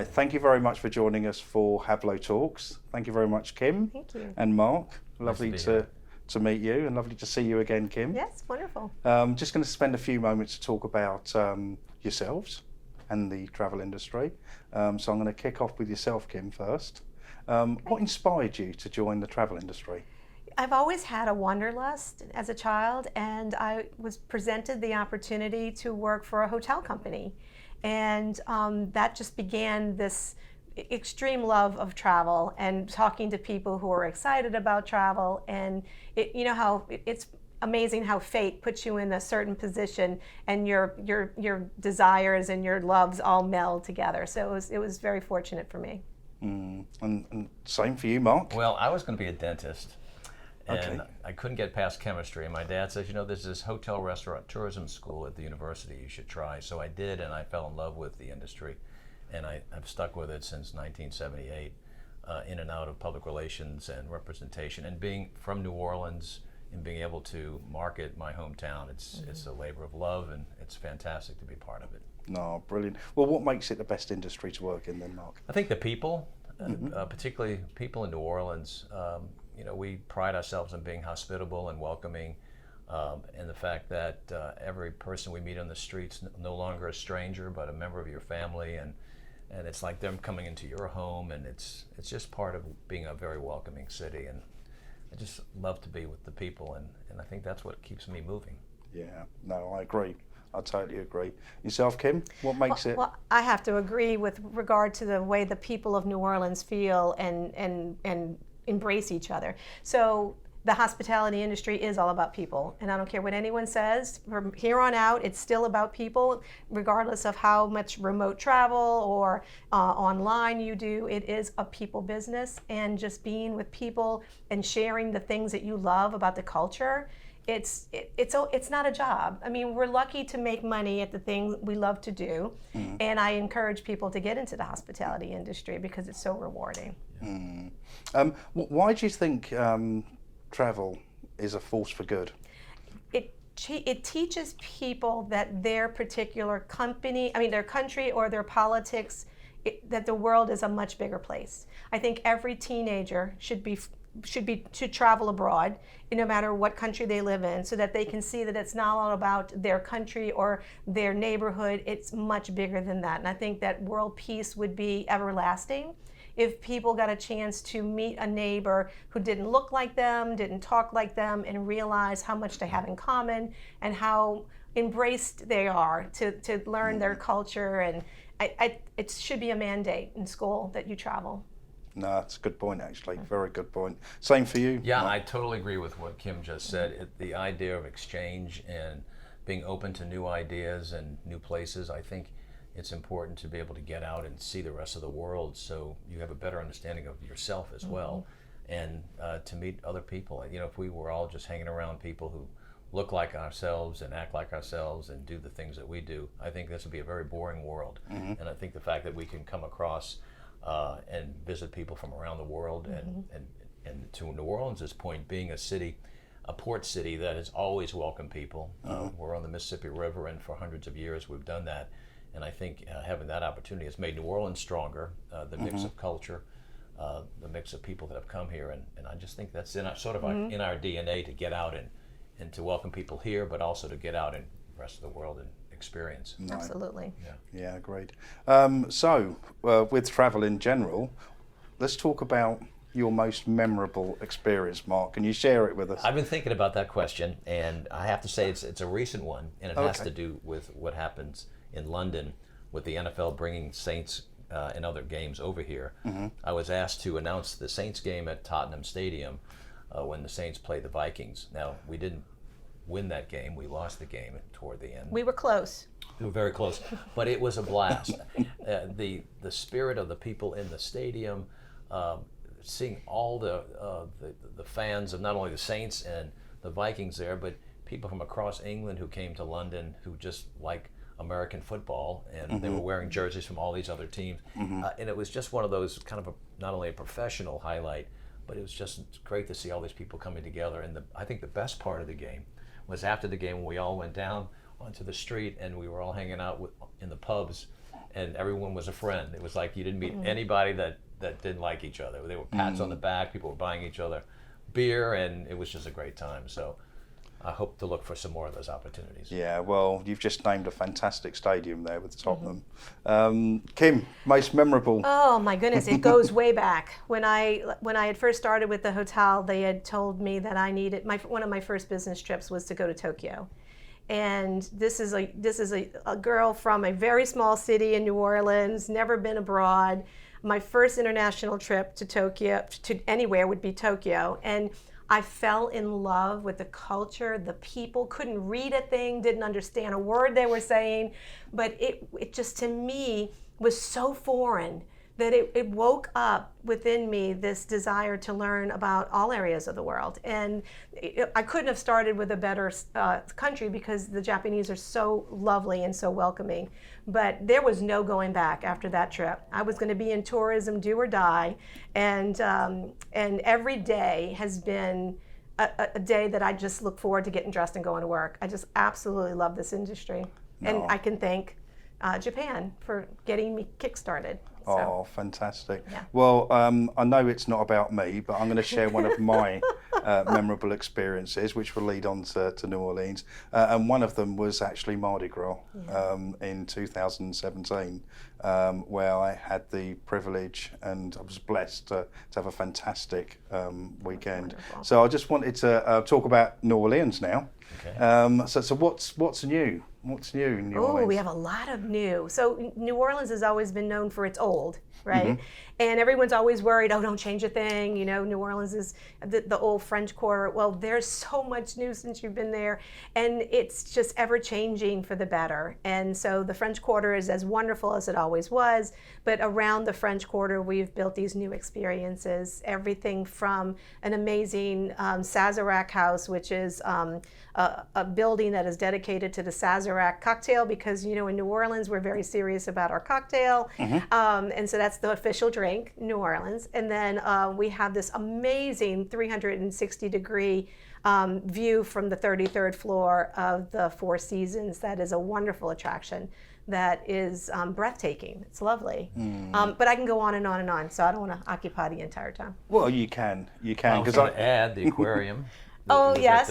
thank you very much for joining us for Hablo Talks. Thank you very much, Kim. Thank you. And Mark. Lovely Nice to meet you, and lovely to see you again, Kim. Yes, wonderful. Just going to spend a few moments to talk about yourselves and the travel industry. So I'm going to kick off with yourself, Kim, first. What inspired you to join the travel industry? I've always had a wanderlust as a child, and I was presented the opportunity to work for a hotel company. And that just began this extreme love of travel and talking to people who are excited about travel. And you know how it's amazing how fate puts you in a certain position and your desires and your loves all meld together. So it was very fortunate for me. And same for you, Mark? Well, I was going to be a dentist. And Okay. I couldn't get past chemistry. And my dad says, you know, there's this hotel restaurant tourism school at the university you should try. So I did, and I fell in love with the industry. And I've stuck with it since 1978, in and out of public relations and representation. And being from New Orleans and being able to market my hometown, it's a labor of love, and it's fantastic to be part of it. No, brilliant. Well, what makes it the best industry to work in then, Mark? I think the people, particularly people in New Orleans, you know, we pride ourselves on being hospitable and welcoming, and the fact that every person we meet on the streets no longer a stranger, but a member of your family, and it's like them coming into your home, and it's just part of being a very welcoming city. And I just love to be with the people, and I think that's what keeps me moving. Yeah, no, I agree. I totally agree. Yourself, Kim? What makes it? Well, I have to agree with regard to the way the people of New Orleans feel and embrace each other. So the hospitality industry is all about people, and I don't care what anyone says. From here on out, it's still about people, regardless of how much remote travel or online you do. It is a people business, and just being with people and sharing the things that you love about the culture. It's not a job. I mean, we're lucky to make money at the thing we love to do, and I encourage people to get into the hospitality industry because it's so rewarding. Why do you think travel is a force for good? It teaches people that their particular company, I mean their country or their politics, that the world is a much bigger place. I think every teenager should travel abroad, no matter what country they live in, so that they can see that it's not all about their country or their neighborhood. It's much bigger than that. And I think that world peace would be everlasting if people got a chance to meet a neighbor who didn't look like them, didn't talk like them, and realize how much they have in common and how embraced they are to learn their culture. And it should be a mandate in school that you travel. No, that's a good point, actually. Very good point. Same for you? Yeah, Mark? I totally agree with what Kim just said. The idea of exchange and being open to new ideas and new places, I think it's important to be able to get out and see the rest of the world so you have a better understanding of yourself as well, and to meet other people. You know, if we were all just hanging around people who look like ourselves and act like ourselves and do the things that we do, I think this would be a very boring world. And I think the fact that we can come across and visit people from around the world, and to New Orleans' point, being a city, a port city that has always welcomed people. We're on the Mississippi River, and for hundreds of years we've done that. And I think having that opportunity has made New Orleans stronger, the mix of culture, the mix of people that have come here. And I just think that's in our, sort of in our DNA to get out and to welcome people here, but also to get out in the rest of the world and experience. Right. Absolutely. Yeah, great. So, with travel in general, let's talk about your most memorable experience, Mark. Can you share it with us? I've been thinking about that question, and I have to say it's a recent one, and it has to do with what happens in London with the NFL bringing Saints and other games over here. I was asked to announce the Saints game at Tottenham Stadium when the Saints played the Vikings. Now, we didn't win that game. We lost the game toward the end. We were close. We were very close, but it was a blast. The spirit of the people in the stadium, seeing all the fans of not only the Saints and the Vikings there, but people from across England who came to London who just like American football, and they were wearing jerseys from all these other teams. And it was just one of those kind of not only a professional highlight, but it was just great to see all these people coming together. And I think the best part of the game was after the game when we all went down onto the street and we were all hanging out in the pubs and everyone was a friend. It was like you didn't meet anybody that didn't like each other. They were pats on the back. People were buying each other beer, and it was just a great time. So I hope to look for some more of those opportunities. Yeah, well, you've just named a fantastic stadium there with Tottenham. Kim, most memorable? Oh my goodness, it goes way back. When I had first started with the hotel, they had told me that I needed one of my first business trips was to go to Tokyo. And this is a girl from a very small city in New Orleans, never been abroad. My first international trip to Tokyo, to anywhere, would be Tokyo. And I fell in love with the culture, the people, couldn't read a thing, didn't understand a word they were saying, but it just, to me, was so foreign that it woke up within me this desire to learn about all areas of the world. And I couldn't have started with a better country, because the Japanese are so lovely and so welcoming. But there was no going back after that trip. I was going to be in tourism, do or die, and every day has been a day that I just look forward to getting dressed and going to work. I just absolutely love this industry. And I can thank Japan for getting me kick-started. So. Oh, fantastic. Yeah. Well, I know it's not about me, but I'm going to share one of my memorable experiences, which will lead on to New Orleans. And one of them was actually Mardi Gras in 2017, where I had the privilege and I was blessed to have a fantastic weekend. Wonderful. So I just wanted to talk about New Orleans now. Okay. So what's new? What's new in New Orleans? Oh, we have a lot of new. So New Orleans has always been known for its old, right? And everyone's always worried, oh, don't change a thing. You know, New Orleans is the old French Quarter. Well, there's so much new since you've been there, and it's just ever changing for the better. And so the French Quarter is as wonderful as it always was, but around the French Quarter, we've built these new experiences, everything from an amazing Sazerac House, which is a building that is dedicated to the Sazerac cocktail, because, you know, in New Orleans, we're very serious about our cocktail. And so that's the official drink, New Orleans. And then we have this amazing 360-degree view from the 33rd floor of the Four Seasons. That is a wonderful attraction that is breathtaking. It's lovely. But I can go on and on and on, so I don't want to occupy the entire time. Well, you can. I was going to add the aquarium. Oh, yes.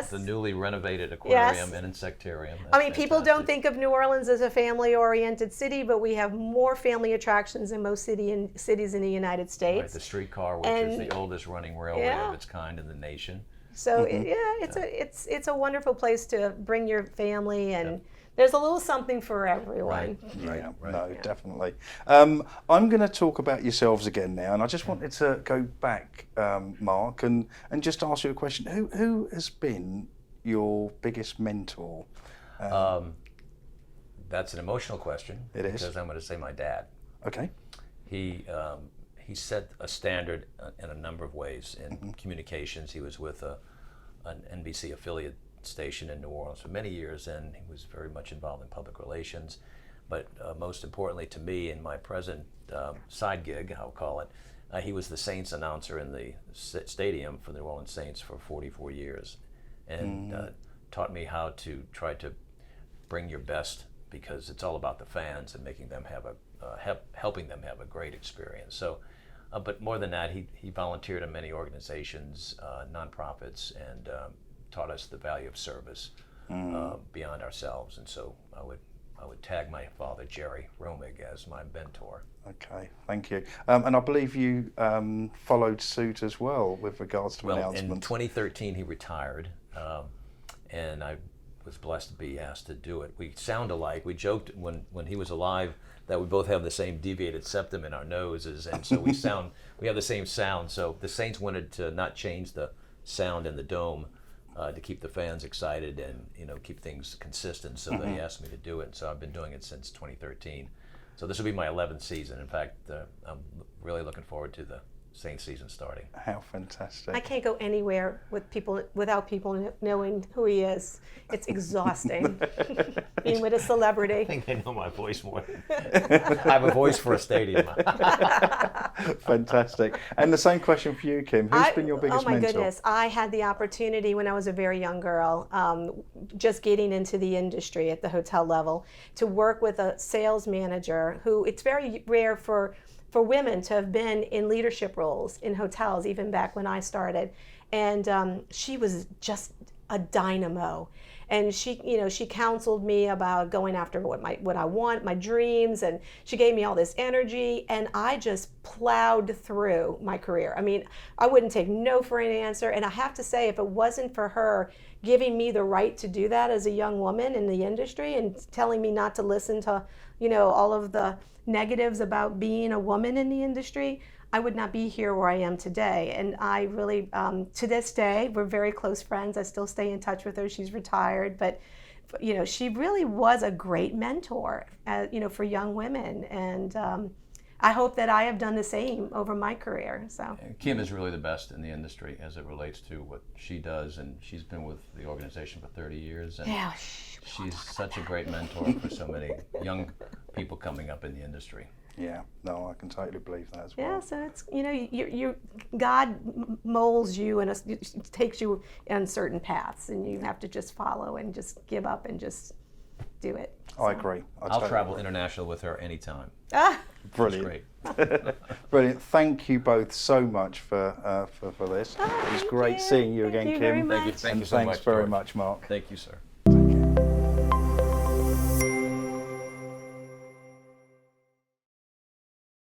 The newly renovated aquarium and insectarium. I mean, people don't think of New Orleans as a family-oriented city, but we have more family attractions than most cities in the United States. Right, the Streetcar, which is the oldest running railway of its kind in the nation. So it's a wonderful place to bring your family, and there's a little something for everyone. Right. Definitely. I'm going to talk about yourselves again now, and I just wanted to go back, Mark, and just ask you a question. Who has been your biggest mentor? That's an emotional question. It is. Because I'm going to say my dad. Okay. He set a standard in a number of ways. In communications, he was with an NBC affiliate station in New Orleans for many years, and he was very much involved in public relations. But most importantly to me, in my present side gig, I'll call it, he was the Saints announcer in the stadium for the New Orleans Saints for 44 years, and taught me how to try to bring your best, because it's all about the fans and making them have helping them have a great experience. So, but more than that, he volunteered in many organizations, nonprofits, and taught us the value of service beyond ourselves. And so I would tag my father, Jerry Romig, as my mentor. Okay, thank you. And I believe you followed suit as well with regards to announcements. In 2013, he retired, and I was blessed to be asked to do it. We sound alike. We joked when he was alive that we both have the same deviated septum in our noses, and so we have the same sound. So the Saints wanted to not change the sound in the dome to keep the fans excited and keep things consistent. So they asked me to do it, and so I've been doing it since 2013. So this will be my 11th season. In fact, I'm really looking forward to the St. Season starting. How fantastic. I can't go anywhere without people knowing who he is. It's exhausting. Being with a celebrity. I think they know my voice more. I have a voice for a stadium. Fantastic. And the same question for you, Kim. Who's been your biggest mentor? Oh my goodness. I had the opportunity when I was a very young girl, just getting into the industry at the hotel level, to work with a sales manager who, it's very rare for women to have been in leadership roles in hotels, even back when I started. And she was just a dynamo. And she counseled me about going after what I want, my dreams, and she gave me all this energy, and I just plowed through my career. I mean, I wouldn't take no for an answer, and I have to say, if it wasn't for her giving me the right to do that as a young woman in the industry and telling me not to listen to, all of the negatives about being a woman in the industry, I would not be here where I am today. And I really, to this day, we're very close friends. I still stay in touch with her. She's retired, but she really was a great mentor, for young women. And I hope that I have done the same over my career. So Kim is really the best in the industry as it relates to what she does, and she's been with the organization for 30 years. And yeah, she's such a great mentor for so many young people coming up in the industry. Yeah, no, I can totally believe that as well. Yeah, so it's, God molds you and takes you on certain paths, and you have to just follow and just give up and just do it. So. I agree. I'll travel international with her anytime. Brilliant. That's great. Brilliant. Thank you both so much for this. It was great seeing you again, Thank you Kim. very much. Thank you And so much, thanks very George. much, Mark. Thank you, sir.